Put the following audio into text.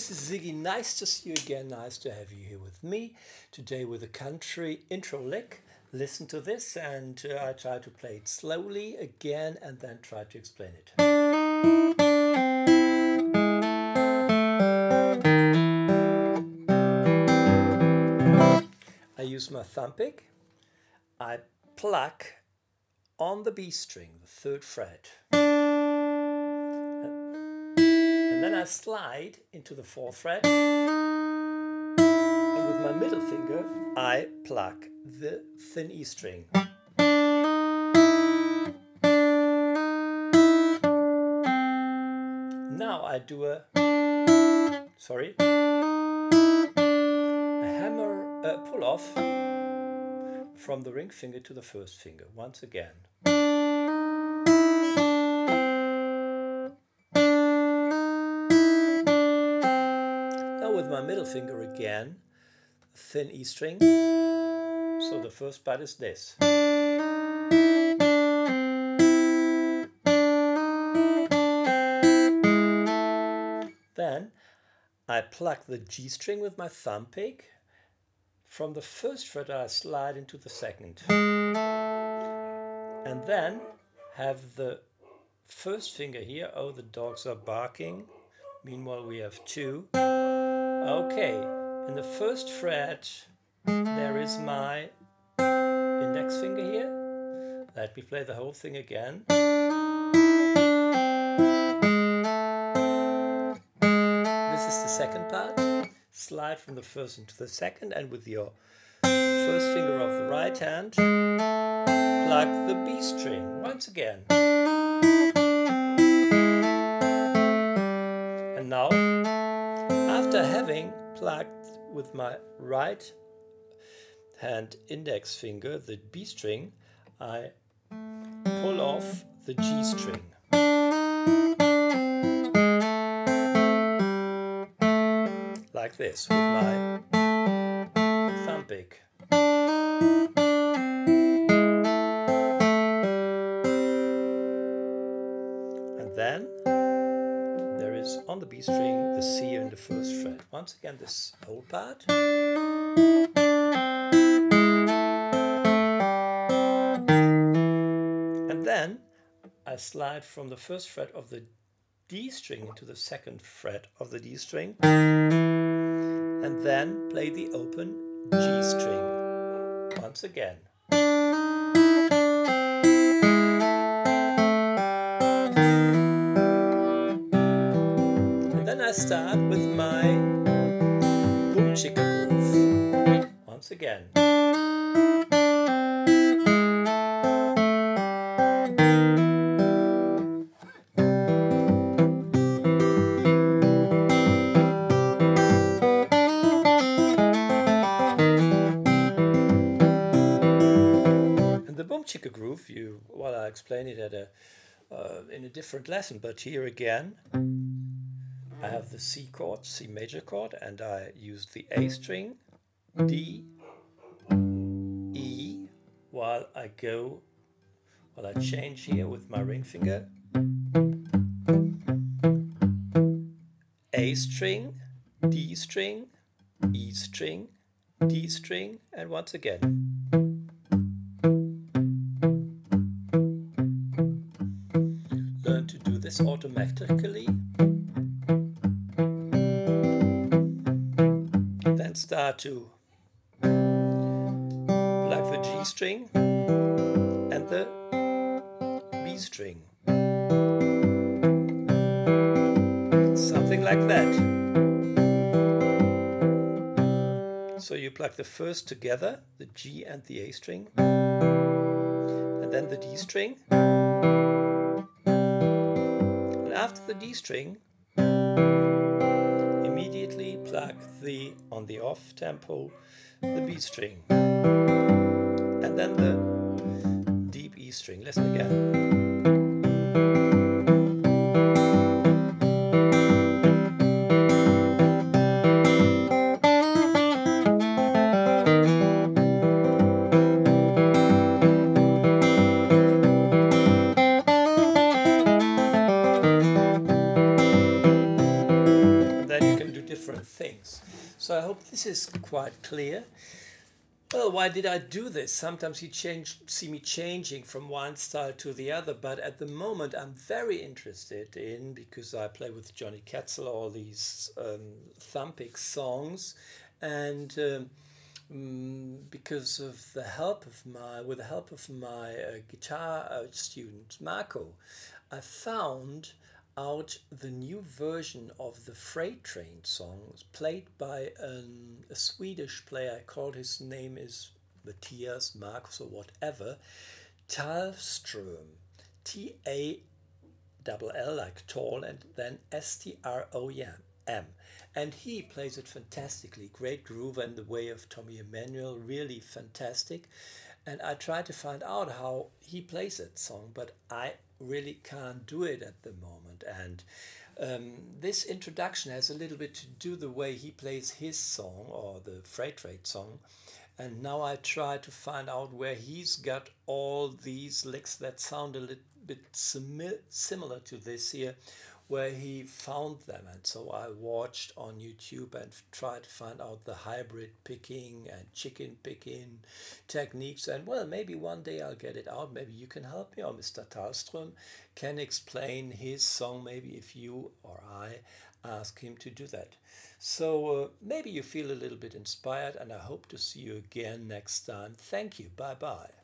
this is Siggi. Nice to see you again. Nice to have you here with me. Today with a country intro lick. Listen to this and I try to play it slowly again and then try to explain it. I use my thumb pick. I pluck on the B string, the 3rd fret. And then I slide into the 4th fret. And with my middle finger, I pluck the thin E string. Now I do a hammer pull off from the ring finger to the 1st finger once again. Now with my middle finger again, thin E string, so the first part is this. Then I pluck the G string with my thumb pick. From the 1st fret I slide into the 2nd. And then have the 1st finger here. Oh, the dogs are barking. Meanwhile we have 2. Okay, in the 1st fret there is my index finger here. Let me play the whole thing again. This is the 2nd part. Slide from the 1st into the 2nd, and with your 1st finger of the right hand, pluck the B string once again. And now, after having plucked with my right hand index finger the B string, I pull off the G string. Like this with my thumb pick. And then there is on the B string the C in the 1st fret. Once again this whole part. And then I slide from the 1st fret of the D string into the 2nd fret of the D string. And then play the open G string once again. And then I start with my boom chicka groove once again. Chicka groove, I explained it at in a different lesson, but here again I have the C chord, C major chord, and I use the A string, D, E, while I change here with my ring finger, A string, D string, E string, D string, and once again. Learn to do this automatically. Then start to pluck the G string and the B string. Something like that. So you pluck the first together, the G and the A string, and then the D string. After the D string, immediately pluck on the off tempo, the B string, and then the deep E string. Listen again. this is quite clear. Well, why did I do this? Sometimes you see me changing from one style to the other, but at the moment I'm very interested in, because I play with Johnny Ketzel all these thumpic songs, and because of the help of with the help of my guitar student Marco, I found out the new version of the Freight Train songs played by a Swedish player. I called his name is Matthias, Marcus, or whatever, Talström, Tall like tall, and then Strom. And he plays it fantastically. Great groove and the way of Tommy Emmanuel, really fantastic. And I try to find out how he plays that song, but I really can't do it at the moment. And this introduction has a little bit to do the way he plays his song, or the Freight Rate song. And now I try to find out where he's got all these licks that sound a little bit similar to this here, where he found them. And so I watched on YouTube and tried to find out the hybrid picking and chicken picking techniques. And well, maybe one day I'll get it out. Maybe you can help me, or Mr. Talström can explain his song, maybe if you or I ask him to do that. So maybe you feel a little bit inspired, and I hope to see you again next time. Thank you. Bye bye.